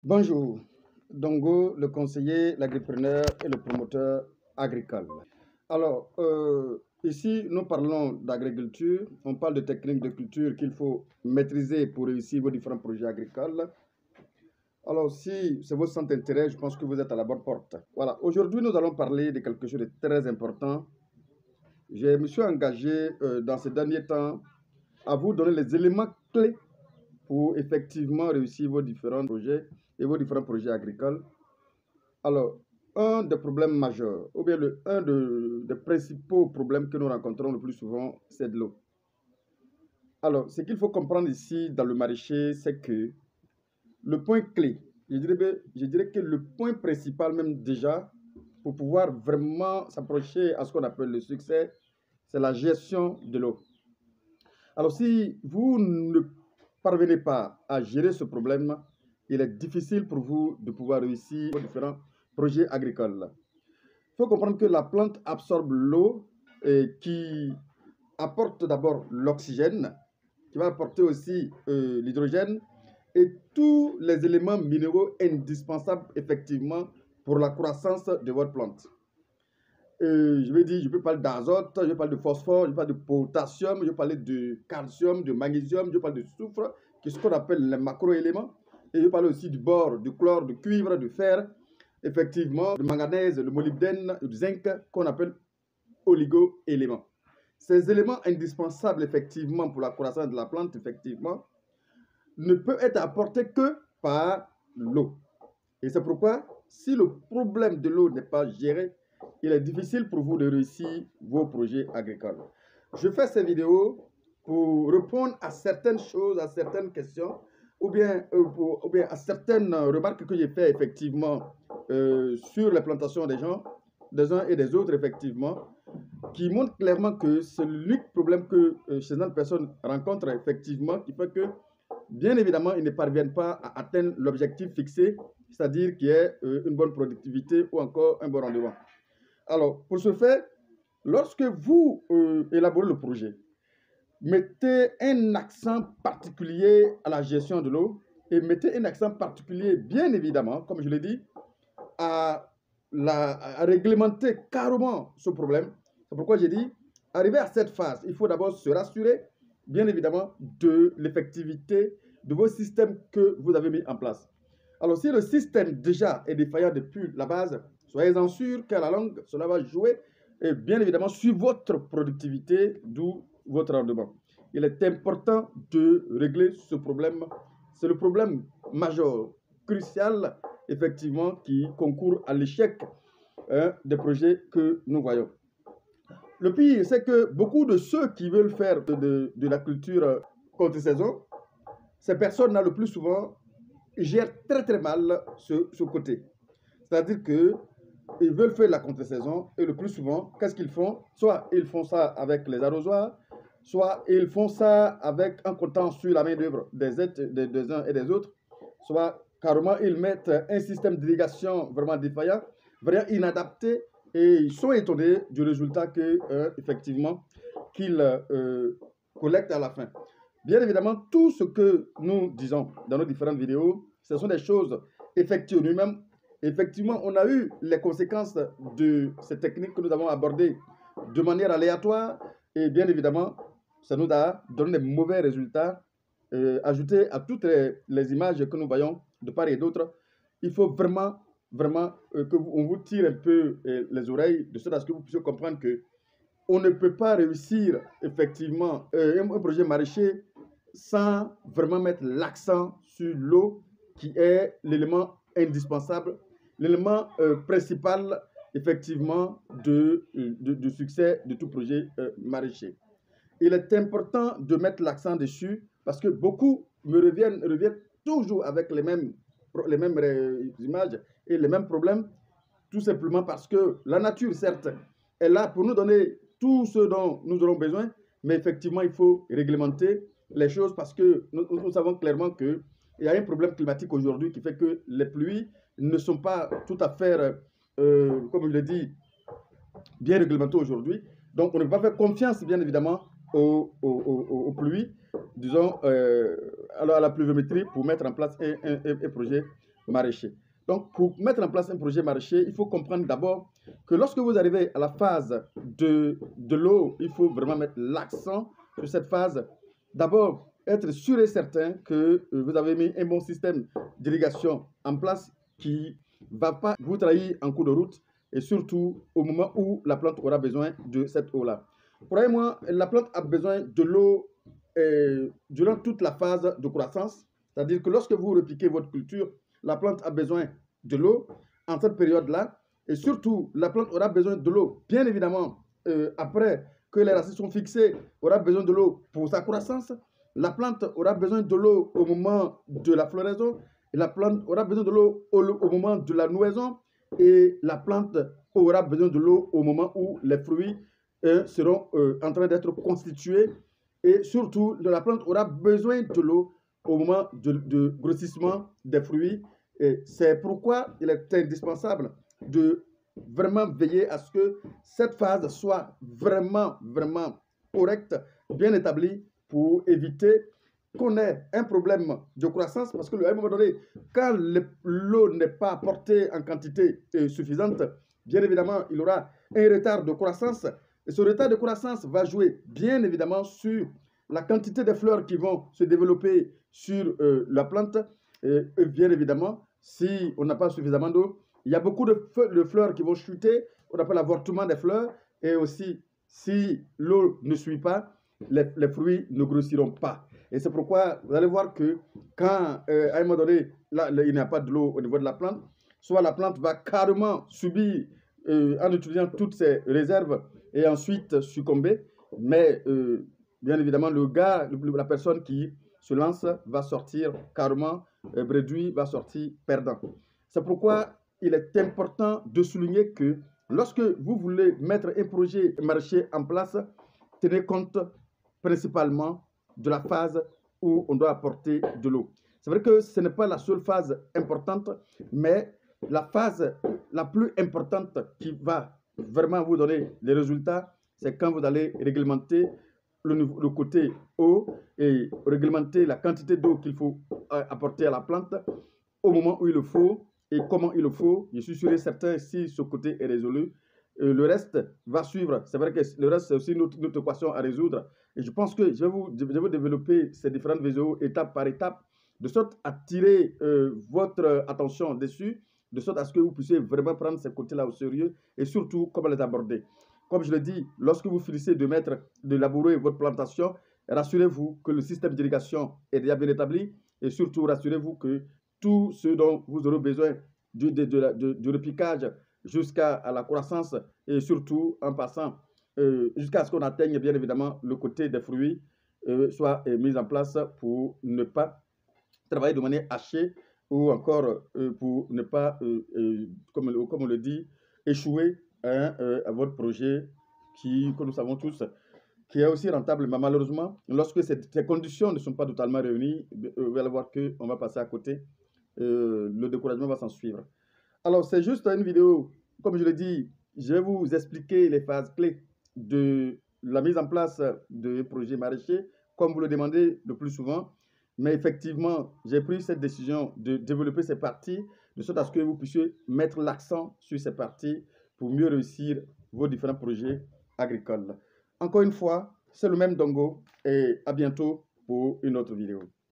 Bonjour, Dongo, le conseiller, l'agripreneur et le promoteur agricole. Alors, ici, nous parlons d'agriculture, on parle de techniques de culture qu'il faut maîtriser pour réussir vos différents projets agricoles. Alors, si c'est votre centre d'intérêt, je pense que vous êtes à la bonne porte. Voilà, aujourd'hui, nous allons parler de quelque chose de très important. Je me suis engagé dans ces derniers temps à vous donner les éléments clés pour effectivement réussir vos différents projets et vos différents projets agricoles. Alors, un des problèmes majeurs, ou bien un des principaux problèmes que nous rencontrons le plus souvent, c'est de l'eau. Alors, ce qu'il faut comprendre ici dans le maraîcher, c'est que le point clé, je dirais que le point principal même déjà, pour pouvoir vraiment s'approcher à ce qu'on appelle le succès, c'est la gestion de l'eau. Alors, si vous ne parvenez pas à gérer ce problème, il est difficile pour vous de pouvoir réussir vos différents projets agricoles. Il faut comprendre que la plante absorbe l'eau et qui apporte d'abord l'oxygène, qui va apporter aussi l'hydrogène et tous les éléments minéraux indispensables effectivement pour la croissance de votre plante. Je peux parler d'azote, je parle de phosphore, je parle de potassium, je parle de calcium, de magnésium, je parle de soufre, qui est ce qu'on appelle les macroéléments. Et je parle aussi du bore, du chlore, du cuivre, du fer, effectivement, du manganèse, le molybdène, du zinc, qu'on appelle oligo-éléments. Ces éléments indispensables, effectivement, pour la croissance de la plante, effectivement, ne peuvent être apportés que par l'eau. Et c'est pourquoi, si le problème de l'eau n'est pas géré, il est difficile pour vous de réussir vos projets agricoles. Je fais ces vidéos pour répondre à certaines choses, à certaines questions, ou bien à certaines remarques que j'ai faites effectivement sur les plantations des uns et des autres, effectivement, qui montrent clairement que c'est l'unique problème que ces personnes rencontrent, effectivement, qui fait que, bien évidemment, ils ne parviennent pas à atteindre l'objectif fixé, c'est-à-dire qui est une bonne productivité ou encore un bon rendement. Alors, pour ce faire, lorsque vous élaborez le projet, mettez un accent particulier à la gestion de l'eau et mettez un accent particulier, bien évidemment, comme je l'ai dit, à réglementer carrément ce problème. C'est pourquoi j'ai dit, arrivé à cette phase, il faut d'abord se rassurer, bien évidemment, de l'effectivité de vos systèmes que vous avez mis en place. Alors, si le système déjà est défaillant depuis la base, soyez-en sûr qu'à la longue, cela va jouer, et bien évidemment, sur votre productivité, d'où votre rendement. Il est important de régler ce problème. C'est le problème majeur, crucial, effectivement, qui concourt à l'échec des projets que nous voyons. Le pire, c'est que beaucoup de ceux qui veulent faire de la culture contre-saison, ces personnes-là, le plus souvent, gèrent très très mal ce côté. C'est-à-dire qu'ils veulent faire la contre-saison et le plus souvent, qu'est-ce qu'ils font? Soit ils font ça avec les arrosoirs, soit ils font ça avec un comptant sur la main-d'œuvre des uns et des autres, soit carrément ils mettent un système d'irrigation vraiment défaillant, vraiment inadapté, et ils sont étonnés du résultat effectivement qu'ils collectent à la fin. Bien évidemment, tout ce que nous disons dans nos différentes vidéos, ce sont des choses effectuées nous-mêmes. Effectivement, on a eu les conséquences de ces techniques que nous avons abordées de manière aléatoire et bien évidemment, ça nous a donné des mauvais résultats. Ajoutés à toutes les images que nous voyons de part et d'autre, il faut vraiment qu'on vous tire un peu les oreilles de sorte à ce que vous puissiez comprendre que on ne peut pas réussir effectivement un projet maraîcher sans vraiment mettre l'accent sur l'eau qui est l'élément indispensable, l'élément principal effectivement de succès de tout projet maraîcher. Il est important de mettre l'accent dessus parce que beaucoup me reviennent toujours avec les mêmes images et les mêmes problèmes, tout simplement parce que la nature, certes, est là pour nous donner tout ce dont nous aurons besoin, mais effectivement, il faut réglementer les choses parce que nous savons clairement qu'il y a un problème climatique aujourd'hui qui fait que les pluies ne sont pas tout à fait, comme je l'ai dit, bien réglementées aujourd'hui. Donc, on ne peut pas faire confiance, bien évidemment, aux pluies, disons, à la pluviométrie pour mettre en place un projet maraîcher. Donc, pour mettre en place un projet maraîcher, il faut comprendre d'abord que lorsque vous arrivez à la phase de l'eau, il faut vraiment mettre l'accent sur cette phase. D'abord, être sûr et certain que vous avez mis un bon système d'irrigation en place qui ne va pas vous trahir en cours de route et surtout au moment où la plante aura besoin de cette eau-là. Croyez-moi, la plante a besoin de l'eau durant toute la phase de croissance, c'est-à-dire que lorsque vous repiquez votre culture, la plante a besoin de l'eau en cette période-là et surtout la plante aura besoin de l'eau, bien évidemment, après que les racines sont fixées, aura besoin de l'eau pour sa croissance. La plante aura besoin de l'eau au moment de la floraison et la plante aura besoin de l'eau au moment de la nouaison et la plante aura besoin de l'eau au moment où les fruits seront en train d'être constitués et surtout la plante aura besoin de l'eau au moment de grossissement des fruits. Et c'est pourquoi il est indispensable de vraiment veiller à ce que cette phase soit vraiment correcte, bien établie pour éviter qu'on ait un problème de croissance parce qu'à un moment donné, quand l'eau n'est pas apportée en quantité suffisante, bien évidemment, il y aura un retard de croissance et ce retard de croissance va jouer bien évidemment sur la quantité de fleurs qui vont se développer sur la plante et bien évidemment, si on n'a pas suffisamment d'eau, il y a beaucoup de fleurs qui vont chuter, on appelle l'avortement des fleurs et aussi si l'eau ne suit pas, les fruits ne grossiront pas. Et c'est pourquoi vous allez voir que quand, à un moment donné, là, il n'y a pas de l'eau au niveau de la plante, soit la plante va carrément subir en utilisant toutes ses réserves et ensuite succomber. Mais bien évidemment, la personne qui se lance va sortir carrément réduit, va sortir perdant. C'est pourquoi il est important de souligner que lorsque vous voulez mettre un projet maraîcher en place, tenez compte principalement de la phase où on doit apporter de l'eau. C'est vrai que ce n'est pas la seule phase importante, mais la phase la plus importante qui va vraiment vous donner des résultats, c'est quand vous allez réglementer le côté eau et réglementer la quantité d'eau qu'il faut apporter à la plante au moment où il le faut et comment il le faut. Je suis sûr et certain si ce côté est résolu, le reste va suivre. C'est vrai que le reste, c'est aussi notre équation à résoudre. Et je pense que je vais vous développer ces différentes vidéos étape par étape, de sorte à tirer votre attention dessus, de sorte à ce que vous puissiez vraiment prendre ces côtés-là au sérieux et surtout comment les aborder. Comme je le dis, lorsque vous finissez de labourer votre plantation, rassurez-vous que le système d'irrigation est déjà bien établi et surtout rassurez-vous que tout ce dont vous aurez besoin du repiquage jusqu'à la croissance et surtout en passant jusqu'à ce qu'on atteigne bien évidemment le côté des fruits soit mis en place pour ne pas travailler de manière hachée ou encore pour ne pas, comme on le dit, échouer à votre projet que nous savons tous, qui est aussi rentable. Mais malheureusement, lorsque ces conditions ne sont pas totalement réunies, vous allez voir qu'on va passer à côté. Le découragement va s'en suivre. Alors, c'est juste une vidéo, comme je l'ai dit, je vais vous expliquer les phases clés de la mise en place de projets maraîchers, comme vous le demandez le plus souvent. Mais effectivement, j'ai pris cette décision de développer ces parties, de sorte à ce que vous puissiez mettre l'accent sur ces parties pour mieux réussir vos différents projets agricoles. Encore une fois, c'est le même Dongo et à bientôt pour une autre vidéo.